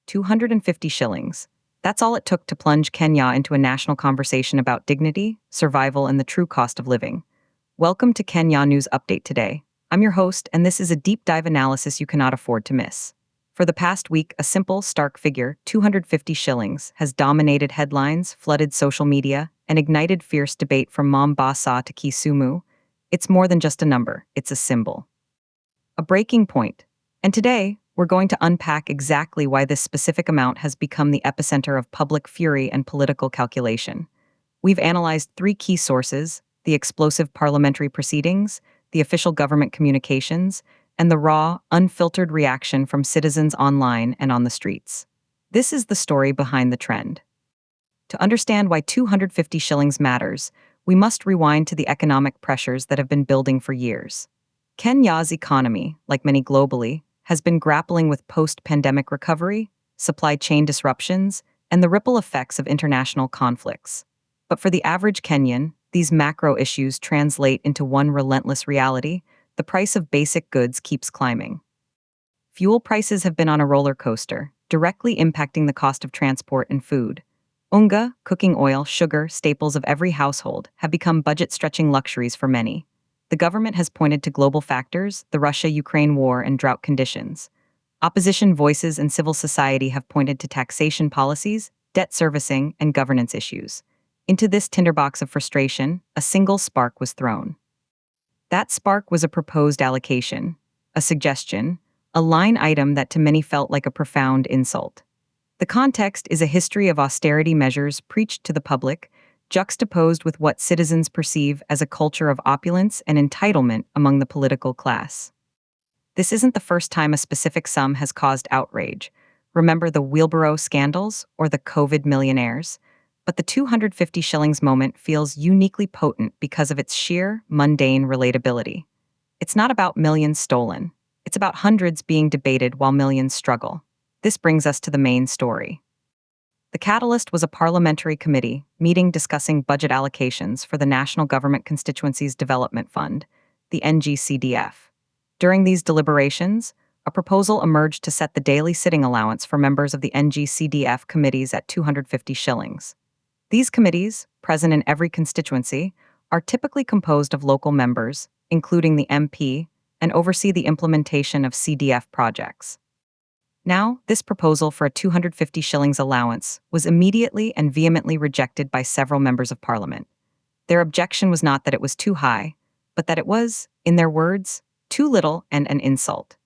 250 shillings. That's all it took to plunge Kenya into a national conversation about dignity, survival, and the true cost of living. Welcome to Kenya News Update today. I'm your host, and this is a deep dive analysis you cannot afford to miss. For the past week, a simple, stark figure, 250 shillings, has dominated headlines, flooded social media, and ignited fierce debate from Mombasa to Kisumu. It's more than just a number, it's a symbol. A breaking point. And today, we're going to unpack exactly why this specific amount has become the epicenter of public fury and political calculation. We've analyzed three key sources: the explosive parliamentary proceedings, the official government communications, and the raw, unfiltered reaction from citizens online and on the streets. This is the story behind the trend. To understand why 250 shillings matters, we must rewind to the economic pressures that have been building for years. Kenya's economy, like many globally, has been grappling with post-pandemic recovery, supply chain disruptions, and the ripple effects of international conflicts. But for the average Kenyan, these macro issues translate into one relentless reality: the price of basic goods keeps climbing. Fuel prices have been on a roller coaster, directly impacting the cost of transport and food. Unga, cooking oil, sugar, staples of every household, have become budget-stretching luxuries for many. The government has pointed to global factors: the Russia-Ukraine war and drought conditions. Opposition voices and civil society have pointed to taxation policies, debt servicing, and governance issues. Into this tinderbox of frustration, a single spark was thrown. That spark was a proposed allocation, a suggestion, a line item that to many felt like a profound insult. The context is a history of austerity measures preached to the public, juxtaposed with what citizens perceive as a culture of opulence and entitlement among the political class. This isn't the first time a specific sum has caused outrage. Remember the wheelbarrow scandals or the COVID millionaires? But the 250 shillings moment feels uniquely potent because of its sheer, mundane relatability. It's not about millions stolen. It's about hundreds being debated while millions struggle. This brings us to the main story. The catalyst was a parliamentary committee meeting discussing budget allocations for the National Government Constituencies Development Fund, the NGCDF. During these deliberations, a proposal emerged to set the daily sitting allowance for members of the NGCDF committees at 250 shillings. These committees, present in every constituency, are typically composed of local members, including the MP, and oversee the implementation of CDF projects. Now, this proposal for a 250 shillings allowance was immediately and vehemently rejected by several members of parliament. Their objection was not that it was too high, but that it was, in their words, too little and an insult.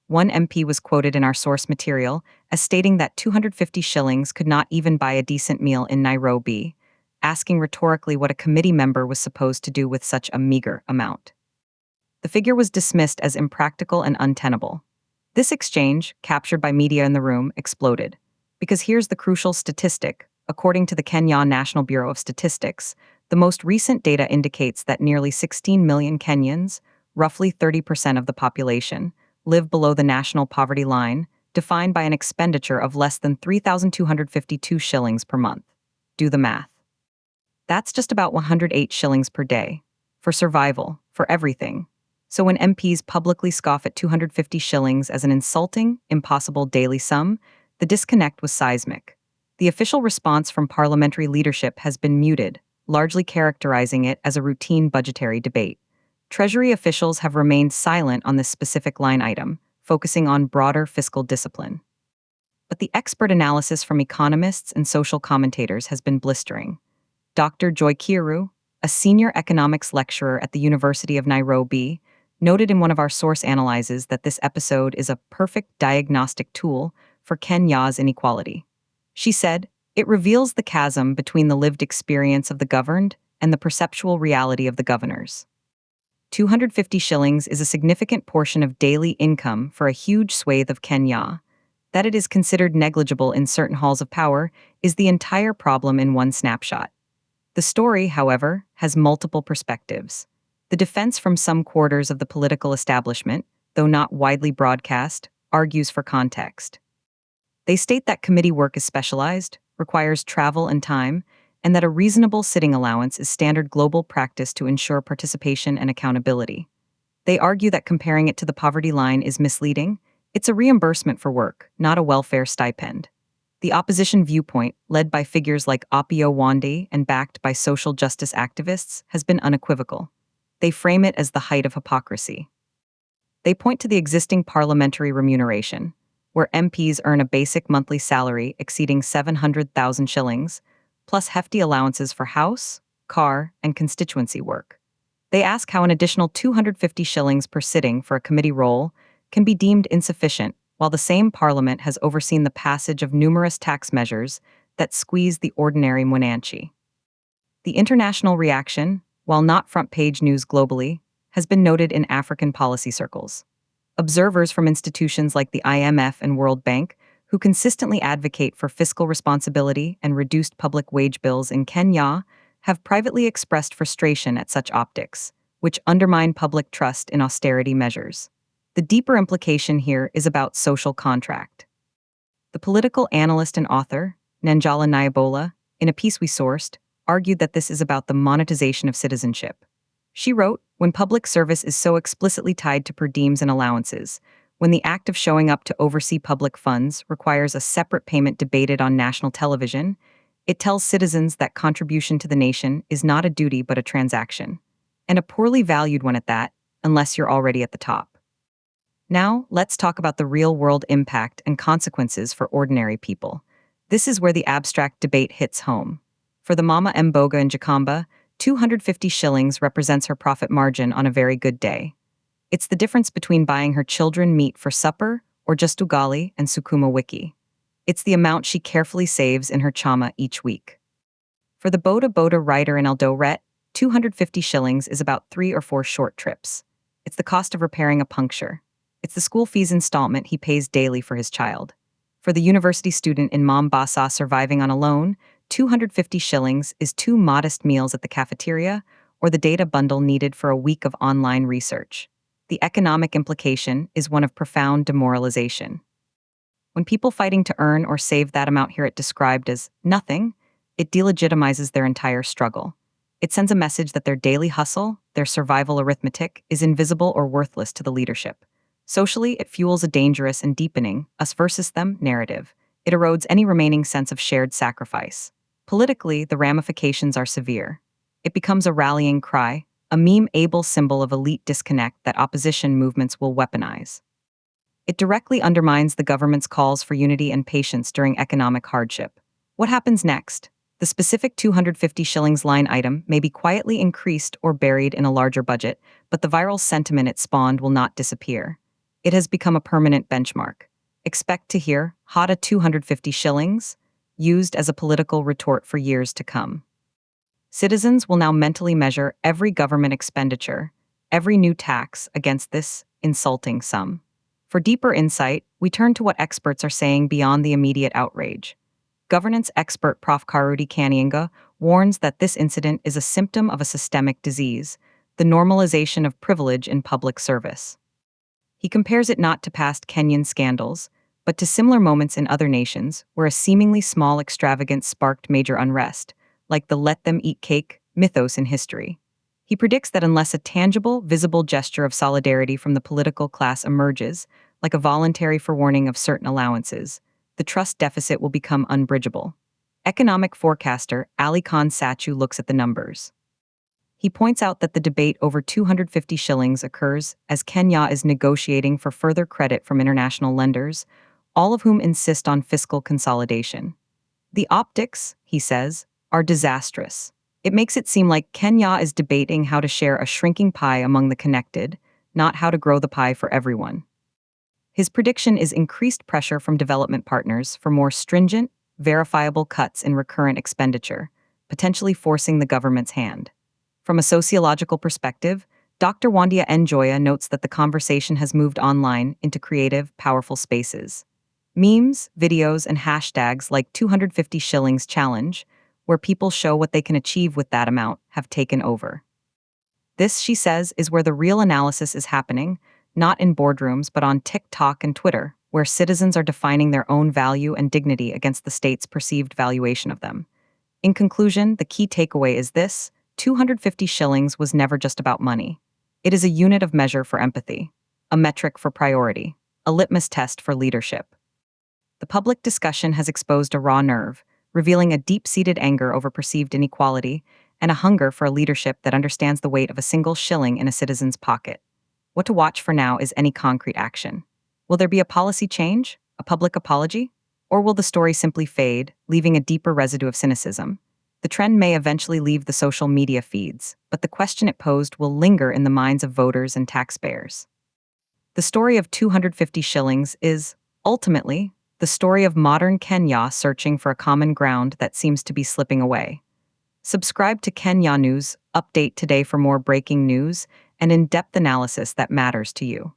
One MP was quoted in our source material as stating that 250 shillings could not even buy a decent meal in Nairobi, asking rhetorically what a committee member was supposed to do with such a meager amount. The figure was dismissed as impractical and untenable. This exchange, captured by media in the room, exploded. Because here's the crucial statistic. According to the Kenya National Bureau of Statistics, the most recent data indicates that nearly 16 million Kenyans, roughly 30% of the population, live below the national poverty line, defined by an expenditure of less than 3,252 shillings per month. Do the math. That's just about 108 shillings per day. For survival, for everything. So when MPs publicly scoff at 250 shillings as an insulting, impossible daily sum, the disconnect was seismic. The official response from parliamentary leadership has been muted, largely characterizing it as a routine budgetary debate. Treasury officials have remained silent on this specific line item, focusing on broader fiscal discipline. But the expert analysis from economists and social commentators has been blistering. Dr. Joy Kiru, a senior economics lecturer at the University of Nairobi, noted in one of our source analyses that this episode is a perfect diagnostic tool for Kenya's inequality. She said, "It reveals the chasm between the lived experience of the governed and the perceptual reality of the governors." 250 shillings is a significant portion of daily income for a huge swathe of Kenya. That it is considered negligible in certain halls of power is the entire problem in one snapshot. The story, however, has multiple perspectives. The defense from some quarters of the political establishment, though not widely broadcast, argues for context. They state that committee work is specialized, requires travel and time, and that a reasonable sitting allowance is standard global practice to ensure participation and accountability. They argue that comparing it to the poverty line is misleading. It's a reimbursement for work, not a welfare stipend. The opposition viewpoint, led by figures like Apio Wande and backed by social justice activists, has been unequivocal. They frame it as the height of hypocrisy. They point to the existing parliamentary remuneration, where MPs earn a basic monthly salary exceeding 700,000 shillings, plus hefty allowances for house, car, and constituency work. They ask how an additional 250 shillings per sitting for a committee role can be deemed insufficient, while the same parliament has overseen the passage of numerous tax measures that squeeze the ordinary Mwananchi. The international reaction, while not front-page news globally, has been noted in African policy circles. Observers from institutions like the IMF and World Bank, who consistently advocate for fiscal responsibility and reduced public wage bills in Kenya, have privately expressed frustration at such optics, which undermine public trust in austerity measures. The deeper implication here is about social contract. The political analyst and author, Nanjala Nyabola, in a piece we sourced, argued that this is about the monetization of citizenship. She wrote, when public service is so explicitly tied to per diems and allowances, when the act of showing up to oversee public funds requires a separate payment debated on national television, it tells citizens that contribution to the nation is not a duty but a transaction, and a poorly valued one at that, unless you're already at the top. Now, let's talk about the real-world impact and consequences for ordinary people. This is where the abstract debate hits home. For the Mama Mboga in Jakamba, 250 shillings represents her profit margin on a very good day. It's the difference between buying her children meat for supper or just ugali and sukuma wiki. It's the amount she carefully saves in her chama each week. For the Boda Boda rider in Eldoret, 250 shillings is about 3 or 4 short trips. It's the cost of repairing a puncture. It's the school fees installment he pays daily for his child. For the university student in Mombasa surviving on a loan, 250 shillings is 2 modest meals at the cafeteria or the data bundle needed for a week of online research. The economic implication is one of profound demoralization. When people fighting to earn or save that amount hear it described as nothing, it delegitimizes their entire struggle. It sends a message that their daily hustle, their survival arithmetic, is invisible or worthless to the leadership. Socially, it fuels a dangerous and deepening us versus them narrative. It erodes any remaining sense of shared sacrifice. Politically, the ramifications are severe. It becomes a rallying cry, a meme-able symbol of elite disconnect that opposition movements will weaponize. It directly undermines the government's calls for unity and patience during economic hardship. What happens next? The specific 250 shillings line item may be quietly increased or buried in a larger budget, but the viral sentiment it spawned will not disappear. It has become a permanent benchmark. Expect to hear "Hada 250 shillings" used as a political retort for years to come. Citizens will now mentally measure every government expenditure, every new tax against this insulting sum. For deeper insight, we turn to what experts are saying beyond the immediate outrage. Governance expert Prof. Karudi Kanyinga warns that this incident is a symptom of a systemic disease, the normalization of privilege in public service. He compares it not to past Kenyan scandals, but to similar moments in other nations where a seemingly small extravagance sparked major unrest, like the "let them eat cake" mythos in history. He predicts that unless a tangible, visible gesture of solidarity from the political class emerges, like a voluntary forewarning of certain allowances, the trust deficit will become unbridgeable. Economic forecaster Ali Khan Sachu looks at the numbers. He points out that the debate over 250 shillings occurs as Kenya is negotiating for further credit from international lenders, all of whom insist on fiscal consolidation. The optics, he says, are disastrous. It makes it seem like Kenya is debating how to share a shrinking pie among the connected, not how to grow the pie for everyone. His prediction is increased pressure from development partners for more stringent, verifiable cuts in recurrent expenditure, potentially forcing the government's hand. From a sociological perspective, Dr. Wandia Njoya notes that the conversation has moved online into creative, powerful spaces. Memes, videos, and hashtags like 250 shillings challenge, where people show what they can achieve with that amount, have taken over. This, she says, is where the real analysis is happening, not in boardrooms but on TikTok and Twitter, where citizens are defining their own value and dignity against the state's perceived valuation of them. In conclusion, the key takeaway is this: 250 shillings was never just about money. It is a unit of measure for empathy, a metric for priority, a litmus test for leadership. The public discussion has exposed a raw nerve, revealing a deep-seated anger over perceived inequality and a hunger for a leadership that understands the weight of a single shilling in a citizen's pocket. What to watch for now is any concrete action. Will there be a policy change, a public apology, or will the story simply fade, leaving a deeper residue of cynicism? The trend may eventually leave the social media feeds, but the question it posed will linger in the minds of voters and taxpayers. The story of 250 shillings is, ultimately, the story of modern Kenya searching for a common ground that seems to be slipping away. Subscribe to Kenya News Update today for more breaking news and in-depth analysis that matters to you.